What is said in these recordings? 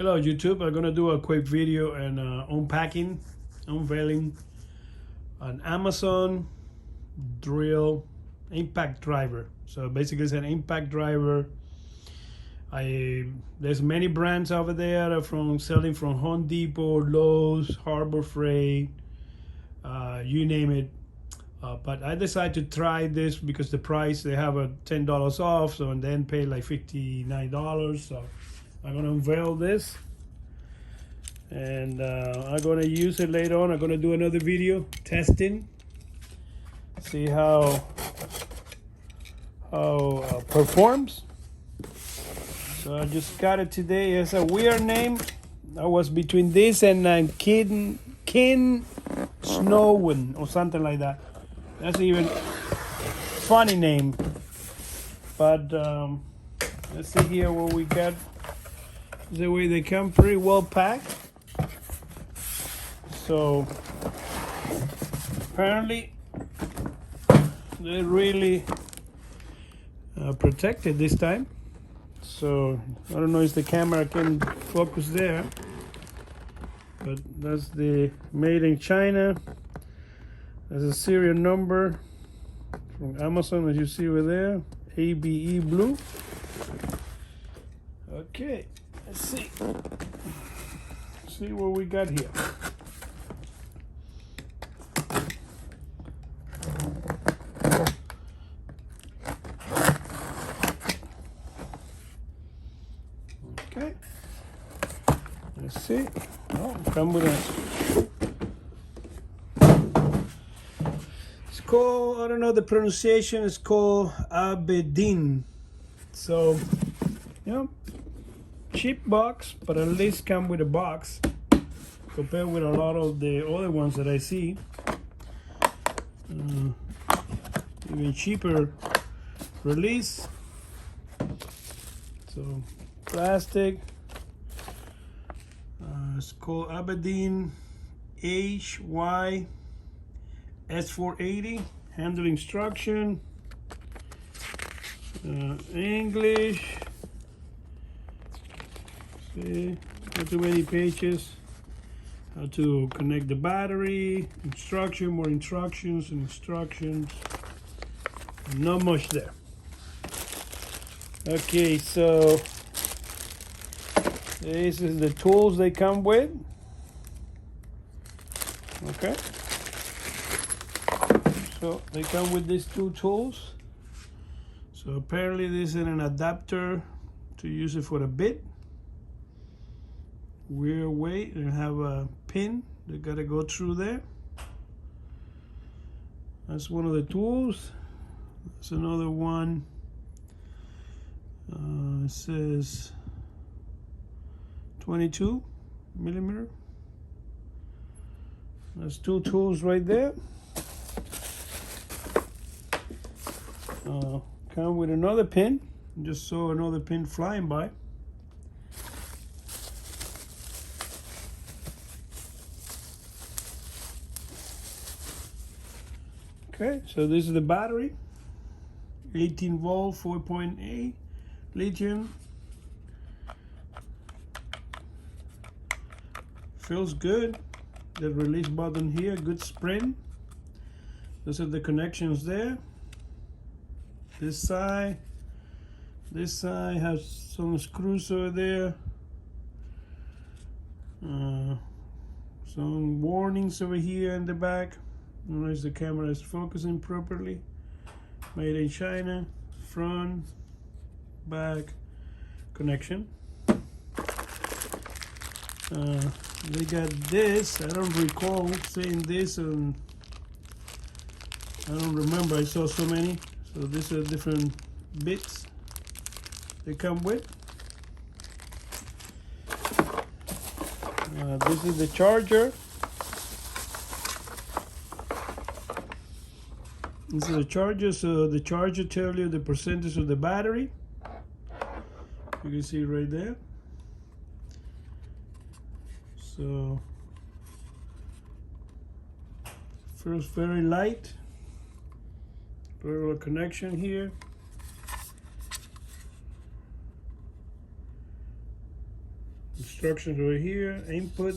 Hello YouTube, I'm gonna do a quick video and unveiling an Amazon drill impact driver. So basically it's an impact driver. There's many brands over there from selling from Home Depot, Lowe's, Harbor Freight, you name it. But I decided to try this because the price, they have a $10 off, so and then pay like $59. So I'm gonna unveil this, and I'm gonna use it later on. I'm gonna do another video testing, see how performs. So I just got it today. It's a weird name. I was between this and Kin Snowin or something like that. That's even funny name. But let's see here what we got. The way they come, pretty well packed. So apparently they're really protected this time. So I don't know if the camera can focus there, but that's the made in China. There's a serial number from Amazon, as you see over there, ABE blue. Okay, let's see what we got here. Okay, let's see. Oh, come with it. It's called, I don't know the pronunciation, it's called Abeden. So, you know, cheap box, but at least come with a box compared with a lot of the other ones that I see. Even cheaper release. So plastic. It's called Abeden HY S480. Handle instruction. English. See, not too many pages. How to connect the battery. Instruction, more instructions and instructions. Not much there. Okay, so this is the tools they come with. Okay. So they come with these two tools. So apparently this is an adapter to use it for the bit. Weird way, and have a pin that gotta go through there. That's one of the tools. That's another one. It says 22 millimeter. That's two tools right there. Come with another pin. Just saw another pin flying by. Okay, so this is the battery. 18 volt, 4.8 lithium. Feels good. The release button here, good spring. Those are the connections there. This side has some screws over there. Some warnings over here in the back. I don't know if the camera is focusing properly. Made in China. Front, back, connection. They got this. I don't recall seeing this, and I don't remember. I saw so many. So these are different bits they come with. This is the charger. This is a charger, so the charger tells you the percentage of the battery. You can see right there. So first, very light. Parallel connection here. instructions over here, input,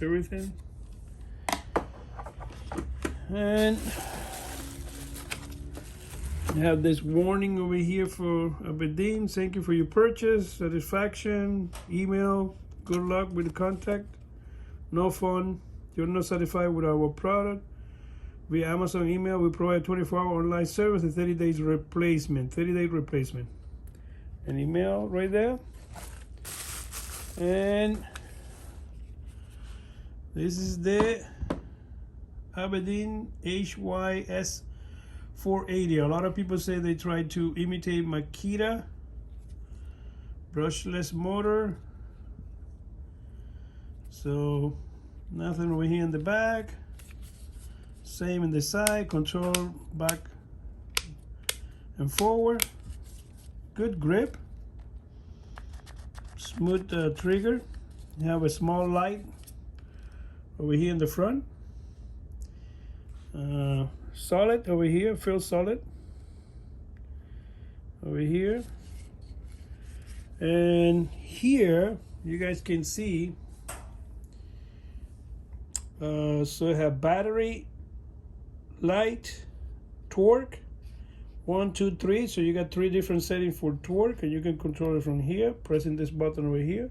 everything. And you have this warning over here for Abeden. Thank you for your purchase, satisfaction, email, good luck with the contact, no fun, you're not satisfied with our product. Via Amazon email, we provide 24-hour online service and 30 days replacement, 30-day replacement. An email right there. And this is the Abeden HYS 480. A lot of people say they try to imitate Makita brushless motor. So nothing over here in the back. Same in the side. Control back and forward. Good grip. Smooth trigger. You have a small light over here in the front. Solid over here, feels solid over here. And here you guys can see, so I have battery, light, torque, 1, 2, 3. So you got 3 different settings for torque, and you can control it from here, pressing this button over here.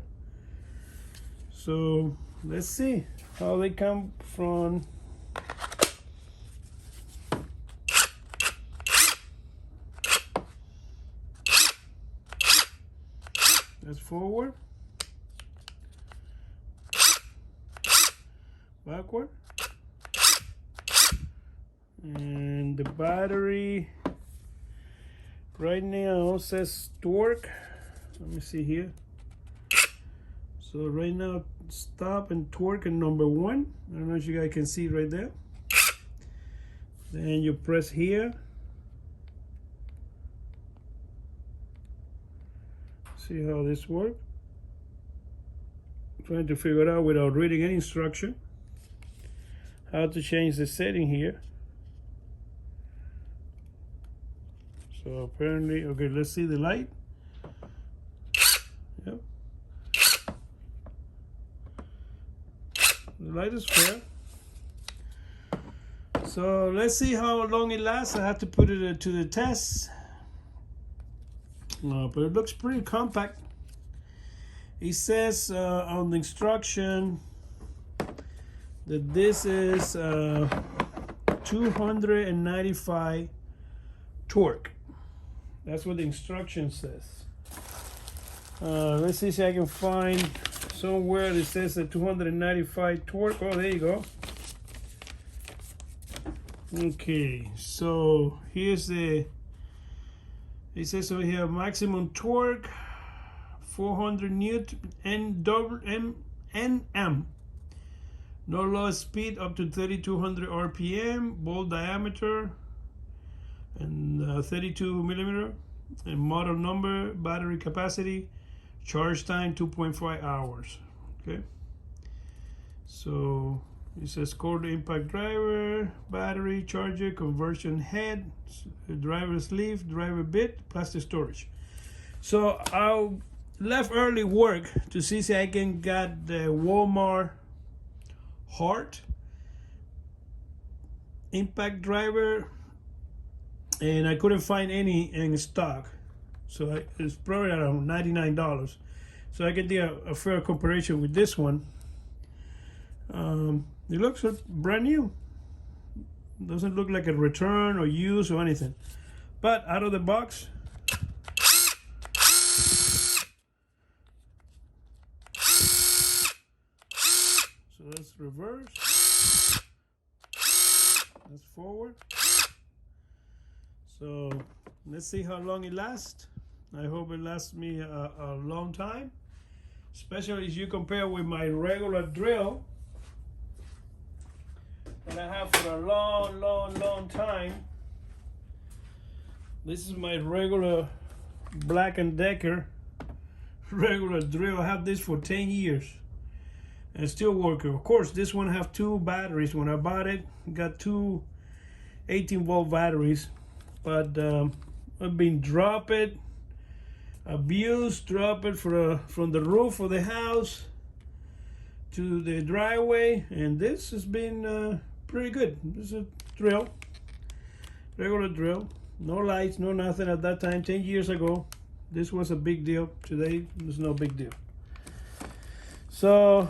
So let's see how they come from. That's forward, backward, and the battery right now says torque. Let me see here. So right now stop and torque in number 1. I don't know if you guys can see right there. Then you press here. See how this works. Trying to figure it out without reading any instruction. How to change the setting here. So apparently, okay, let's see the light. Yep. The light is fair. So let's see how long it lasts. I have to put it to the test. But it looks pretty compact. It says on the instruction that this is 295 torque. That's what the instruction says. Let's see if I can find somewhere that says a 295 torque. Oh, there you go. Okay, so here's the. It says over here, Maximun Torque, 400 Newton, Nm. No low speed up to 3200 RPM, bolt diameter, and 32 millimeter, and model number, battery capacity, charge time 2.5 hours. Okay. So it says Cordless Impact driver, battery, charger, conversion head, driver sleeve, driver bit, plastic storage. So I left early work to see if I can get the Walmart Heart impact driver, and I couldn't find any in stock. So it's probably around $99. So I can do a fair comparison with this one. It looks brand new. Doesn't look like a return or use or anything. But out of the box, so that's reverse, that's forward. So let's see how long it lasts. I hope it lasts me a long time, especially as you compare with my regular drill that I have for a long time. This is my regular Black & Decker regular drill. I have this for 10 years and it's still working. Of course, this one have 2 batteries. When I bought it, got 2 18-volt batteries, but I've been drop it, abused, drop it from the roof of the house. to the driveway, and this has been pretty good. This is a drill, regular drill, no lights, no nothing at that time. 10 years ago this was a big deal. Today there's no big deal. So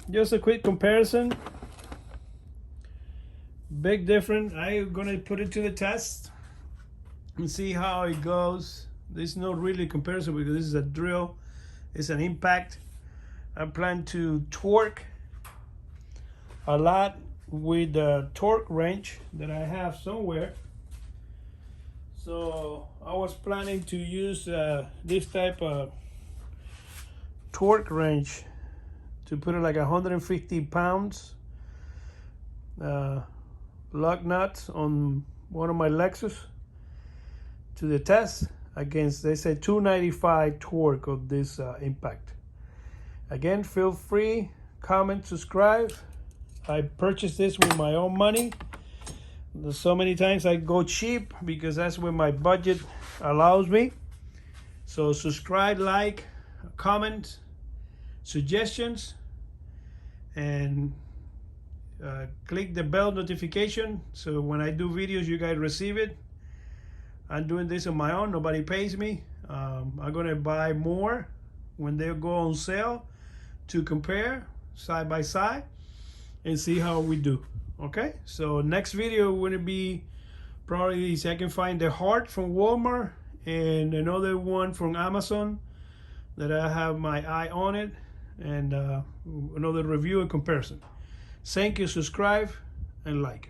just a quick comparison. Big difference. I'm gonna put it to the test and see how it goes. There's no really comparison because this is a drill, it's an impact. I plan to torque a lot with the torque wrench that I have somewhere. So I was planning to use this type of torque wrench to put it like 150 pounds lug nuts on one of my Lexus to the test against, they say 295 torque of this impact. Again, feel free, comment, subscribe. I purchased this with my own money. There's so many times I go cheap because that's what my budget allows me. So subscribe, like, comment, suggestions, and click the bell notification so when I do videos you guys receive it. I'm doing this on my own, nobody pays me. I'm gonna buy more when they go on sale to compare side by side and see how we do. Okay, so next video will be probably see I can find the heart from Walmart and another one from Amazon that I have my eye on it, and another review and comparison. Thank you, subscribe and like.